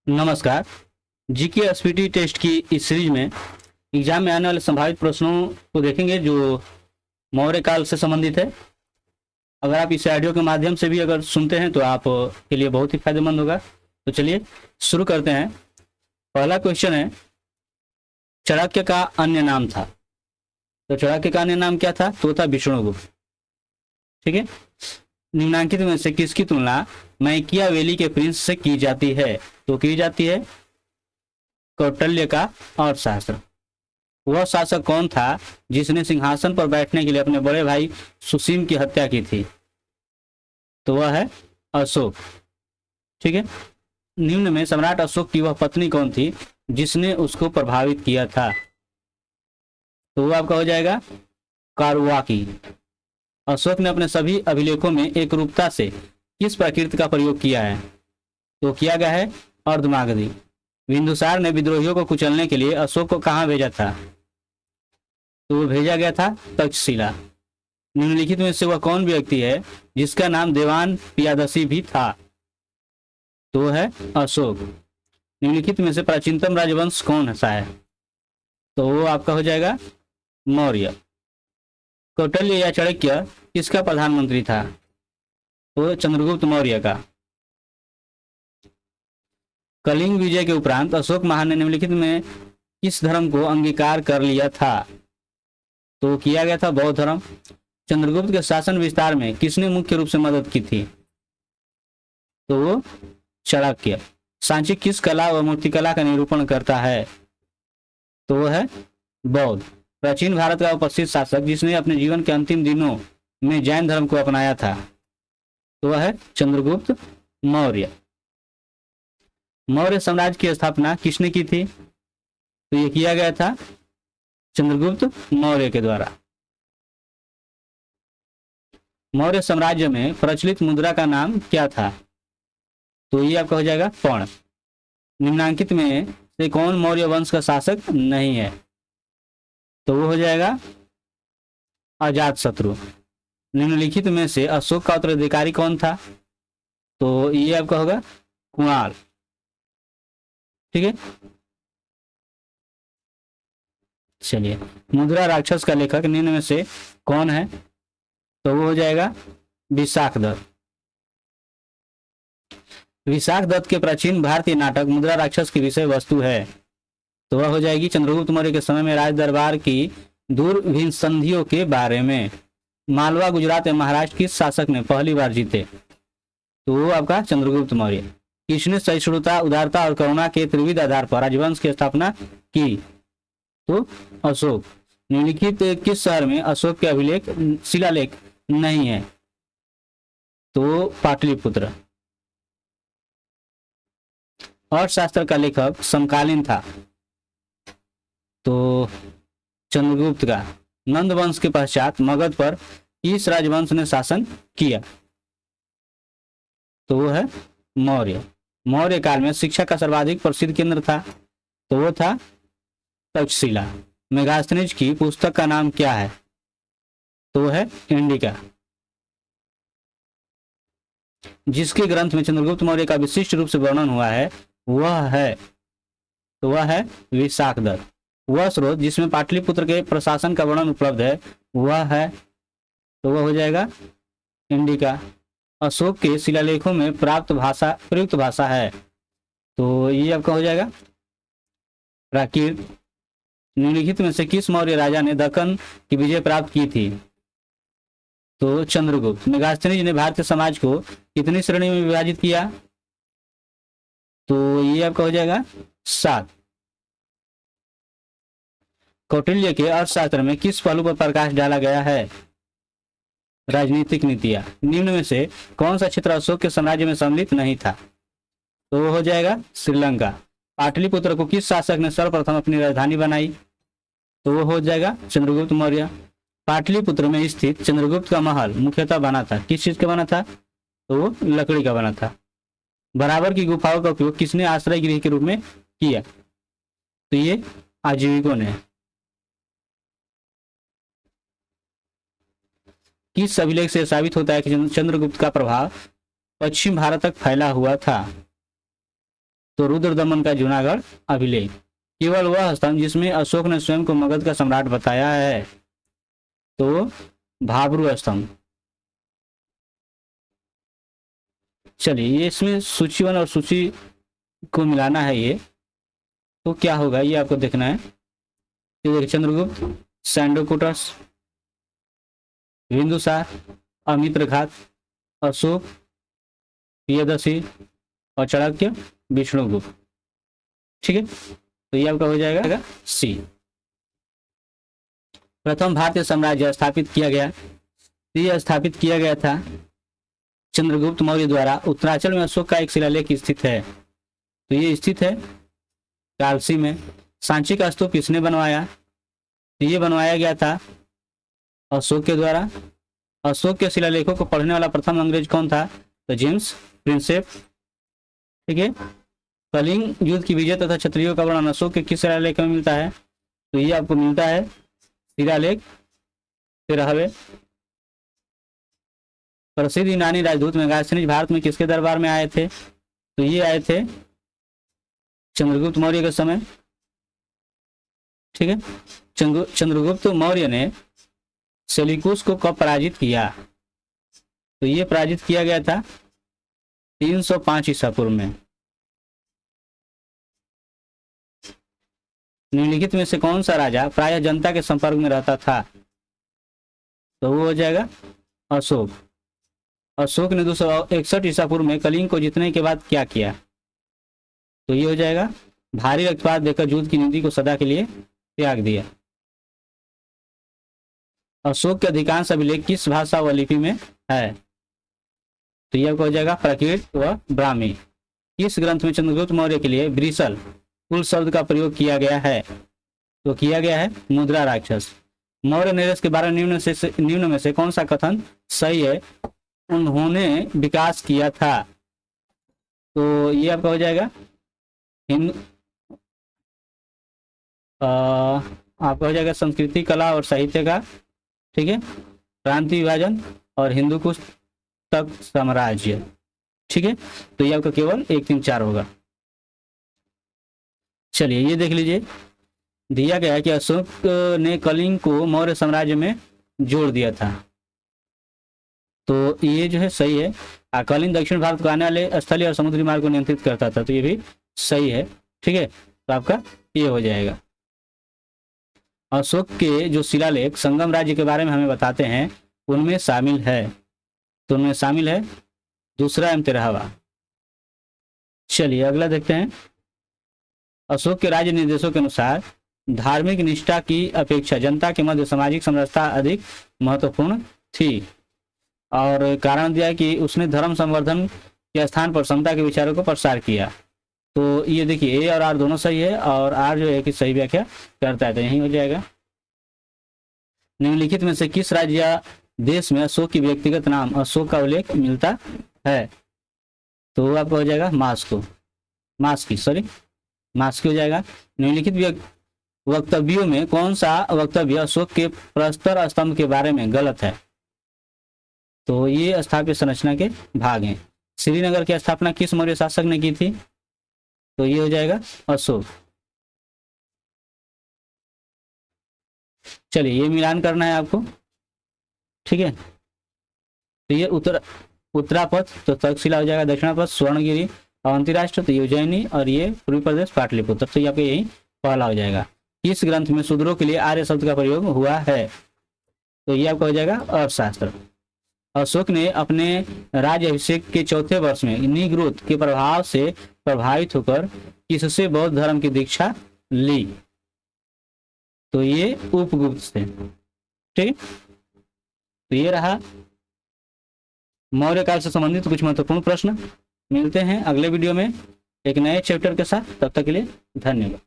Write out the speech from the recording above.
नमस्कार। GK SPT test की इस सीरीज में एग्जाम में आने वाले संभावित प्रश्नों को देखेंगे जो मौर्य काल से संबंधित है। अगर आप इस ऑडियो के माध्यम से भी अगर सुनते हैं तो आप के लिए बहुत ही फायदेमंद होगा। तो चलिए शुरू करते हैं। पहला क्वेश्चन है, चाणक्य का अन्य नाम था। तो चाणक्य का अन्य नाम क्या था? तो था विष्णुगुप्त। ठीक है। निम्नांकित में से किसकी तुलना मैकियावेली के प्रिंस से की जाती है? तो की जाती है कौटिल्य का अर्थशास्त्र। वह शासक कौन था जिसने सिंहासन पर बैठने के लिए अपने बड़े भाई सुसीम की हत्या की थी? तो वह है अशोक। ठीक है। निम्न में सम्राट अशोक की वह पत्नी कौन थी जिसने उसको प्रभावित किया था? तो वह आपका हो जाएगा कारुवाकी। अशोक ने अपने सभी अभिलेखों में एक रूपता से किस प्रकृति का प्रयोग किया है? तो किया गया है अर्धमागधी। बिंदुसार ने विद्रोहियों को कुचलने के लिए अशोक को कहां भेजा था? तो वो भेजा गया था तक्षशिला। निम्नलिखित में से वह कौन व्यक्ति है जिसका नाम देवान पियादसी भी था? तो है अशोक। निम्नलिखित में से प्राचीनतम राजवंश कौन सा है? तो वो आपका हो जाएगा मौर्य। कौटिल्य या चाणक्य किसका प्रधानमंत्री था? तो चंद्रगुप्त मौर्य का। कलिंग विजय के उपरांत अशोक महान ने निम्नलिखित में किस धर्म को अंगीकार कर लिया था? तो किया गया था बौद्ध धर्म। चंद्रगुप्त के शासन विस्तार में किसने मुख्य रूप से मदद की थी? तो वो चाणक्य। सांची किस कला व मूर्तिकला का निरूपण करता है? तो वो है बौद्ध। प्राचीन भारत का उपस्थित शासक जिसने अपने जीवन के अंतिम दिनों में जैन धर्म को अपनाया था? तो वह है चंद्रगुप्त मौर्य। मौर्य साम्राज्य की स्थापना किसने की थी? तो ये किया गया था चंद्रगुप्त मौर्य के द्वारा। मौर्य साम्राज्य में प्रचलित मुद्रा का नाम क्या था? तो ये आपका हो जाएगा पर्ण। निम्नांकित में से कौन मौर्य वंश का शासक नहीं है? तो वो हो जाएगा अजातशत्रु। निम्नलिखित में से अशोक का उत्तराधिकारी कौन था? तो ये आपका होगा कुणाल। ठीक है। चलिए, मुद्रा राक्षस का लेखक निम्न में से कौन है? तो वो हो जाएगा विशाख दत्त। विशाख दत्त के प्राचीन भारतीय नाटक मुद्रा राक्षस की विषय वस्तु है? तो वह हो जाएगी चंद्रगुप्त मौर्य के समय में राज दरबार की दूरभिन्न संधियों के बारे में। मालवा, गुजरात एवं महाराष्ट्र किस शासक ने पहली बार जीते? तो वो आपका चंद्रगुप्त मौर्य। किसने सहिष्णुता, उदारता और करुणा के त्रिविध आधार पर राजवंश की स्थापना की? तो अशोक। निम्नलिखित किस शहर में अशोक के अभिलेख शिलालेख नहीं है? तो पाटलिपुत्र। अर्थशास्त्र का लेखक समकालीन था? तो चंद्रगुप्त का। नंद वंश के पश्चात मगध पर किस राजवंश ने शासन किया? तो वो है मौर्य। मौर्य काल में शिक्षा का सर्वाधिक प्रसिद्ध केंद्र था? तो वो था तक्षशिला। मेगास्थनीज की पुस्तक का नाम क्या है? तो वो है इंडिका। जिसके ग्रंथ में चंद्रगुप्त मौर्य का विशिष्ट रूप से वर्णन हुआ है तो वह है विशाख दत्त। वह स्रोत जिसमें पाटलिपुत्र के प्रशासन का वर्णन उपलब्ध है वह है, तो वह हो जाएगा इंडिका। अशोक के शिलालेखों में प्रयुक्त भाषा है? तो ये आपका हो जाएगा प्राकृत। निम्नलिखित में से किस मौर्य राजा ने दक्कन की विजय प्राप्त की थी? तो चंद्रगुप्त। मेगास्थनीज ने भारतीय समाज को कितनी श्रेणी में विभाजित किया? तो ये आपका हो जाएगा 7। कौटिल्य के अर्थशास्त्र में किस पहलू पर प्रकाश डाला गया है? राजनीतिक नीतियां। निम्न में से कौन सा क्षेत्र अशोक के साम्राज्य में सम्मिलित नहीं था? तो वो हो जाएगा श्रीलंका। पाटलिपुत्र को किस शासक ने सर्वप्रथम अपनी राजधानी बनाई? तो वो हो जाएगा चंद्रगुप्त मौर्य। पाटलिपुत्र में स्थित चंद्रगुप्त का महल मुख्यतः बना था किस चीज का बना था? तो वो लकड़ी का बना था। बराबर की गुफाओं का उपयोग किसने आश्रय गृह के रूप में किया? तो ये आजीविकों ने। किस अभिलेख से साबित होता है कि चंद्रगुप्त का प्रभाव पश्चिम भारत तक फैला हुआ था? तो रुद्रदमन का जूनागढ़ अभिलेख। केवल वह स्तंभ जिसमें अशोक ने स्वयं को मगध का सम्राट बताया है, तो भाब्रू स्तंभ। चलिए, ये इसमें सूची 1 और सूची को मिलाना है ये, तो क्या होगा ये आपको देखना है। ये देखिए, चंद्रगुप्त, सैंडोकुटस, बिंदुसार, अमित्रघात, अशोक, प्रियदर्शी और चाणक्य, विष्णुगुप्त। ठीक है, तो ये आपका हो जाएगा सी। प्रथम भारतीय साम्राज्य स्थापित किया गया, ये स्थापित किया गया था चंद्रगुप्त मौर्य द्वारा। उत्तरांचल में अशोक का एक शिलालेख स्थित है, तो ये स्थित है कालसी में। सांची का स्तूप किसने बनवाया? तो ये बनवाया गया था अशोक के द्वारा। अशोक के शिलालेखों को पढ़ने वाला प्रथम अंग्रेज कौन था? तो जेम्स प्रिंसेप। ठीक है, कलिंग युद्ध की विजय तथा क्षत्रियों का वर्णन अशोक के किस शिलालेख में मिलता है? तो ये आपको मिलता है शिलालेख 13वें। प्रसिद्ध यूनानी राजदूत मेगास्थनीज भारत में किसके दरबार में आए थे? तो ये आए थे चंद्रगुप्त मौर्य के समय। ठीक है, चंद्रगुप्त मौर्य ने सेल्यूकुस को कब पराजित किया? तो ये पराजित किया गया था 305 ईसा पूर्व में। निम्नलिखित में से कौन सा राजा प्रायः जनता के संपर्क में रहता था? तो वो हो जाएगा अशोक। अशोक ने 261 ईसा पूर्व में कलिंग को जीतने के बाद क्या किया? तो ये हो जाएगा भारी रक्तपात देकर युद्ध की नीति को सदा के लिए त्याग दिया। अशोक के अधिकांश अभिलेख किस भाषा व लिपि में है? तो यह हो जाएगा प्राकृत व ब्राह्मी। किस ग्रंथ में चंद्रगुप्त मौर्य के लिए ब्रिसल कुल शब्द का प्रयोग किया गया है? तो किया गया है मुद्रा राक्षस। मौर्य नरेश के बारे में निम्न में से कौन सा कथन सही है? उन्होंने विकास किया था। तो ये आपका हो जाएगा आपका हो जाएगा संस्कृति, कला और साहित्य का। ठीक है, प्रांतीय विभाजन और हिंदू कुश तक साम्राज्य। ठीक है, तो ये आपका केवल 1, 3, 4 होगा। चलिए, ये देख लीजिए, दिया गया है कि अशोक ने कलिंग को मौर्य साम्राज्य में जोड़ दिया था। तो ये जो है सही है। कलिंग दक्षिण भारत को आने वाले स्थलीय और समुद्री मार्ग को नियंत्रित करता था, तो ये भी सही है। ठीक है, तो आपका ये हो जाएगा। अशोक के जो शिलालेख संगम राज्य के बारे में हमें बताते हैं, उनमें शामिल है, तो उनमें शामिल है दूसरा एवं 13वां। चलिए, अगला देखते हैं। अशोक के राज्य निर्देशों के अनुसार धार्मिक निष्ठा की अपेक्षा जनता के मध्य सामाजिक समरसता अधिक महत्वपूर्ण थी, और कारण दिया कि उसने धर्म संवर्धन के स्थान पर समता के विचारों को प्रसार किया। तो ये देखिए, ए और आर दोनों सही है, और आर जो है कि सही व्याख्या करता है, तो यही हो जाएगा। निम्नलिखित में से किस राज्य या देश में अशोक की व्यक्तिगत नाम अशोक का उल्लेख मिलता है? तो आपका हो जाएगा मास्की हो जाएगा। निम्नलिखित वक्तव्यों में कौन सा वक्तव्य अशोक के प्रस्तर स्तंभ के बारे में गलत है? तो ये स्थापत्य संरचना के भाग हैं। श्रीनगर की स्थापना किस मौर्य शासक ने की थी? तो ये हो जाएगा अशोक। चलिए, ये मिलान करना है आपको। ठीक है, तो ये उत्तरापथ तो तक्षशिला हो जाएगा, दक्षिणापथ स्वर्णगिरी, अवंती राष्ट्र तो ये उज्जैनी, और ये पूर्वी प्रदेश पाटलिपुत्र, तो ये आपका यही पहला हो जाएगा। इस ग्रंथ में शूद्रों के लिए आर्य शब्द का प्रयोग हुआ है? तो ये आपका हो जाएगा अर्थशास्त्र। अशोक ने अपने राज्य अभिषेक के 4थे वर्ष में निग्रोध के प्रभाव से प्रभावित होकर किससे बौद्ध धर्म की दीक्षा ली? तो ये उपगुप्त से। ठीक, तो ये रहा मौर्य काल से संबंधित कुछ महत्वपूर्ण प्रश्न। मिलते हैं अगले वीडियो में एक नए चैप्टर के साथ, तब तक के लिए धन्यवाद।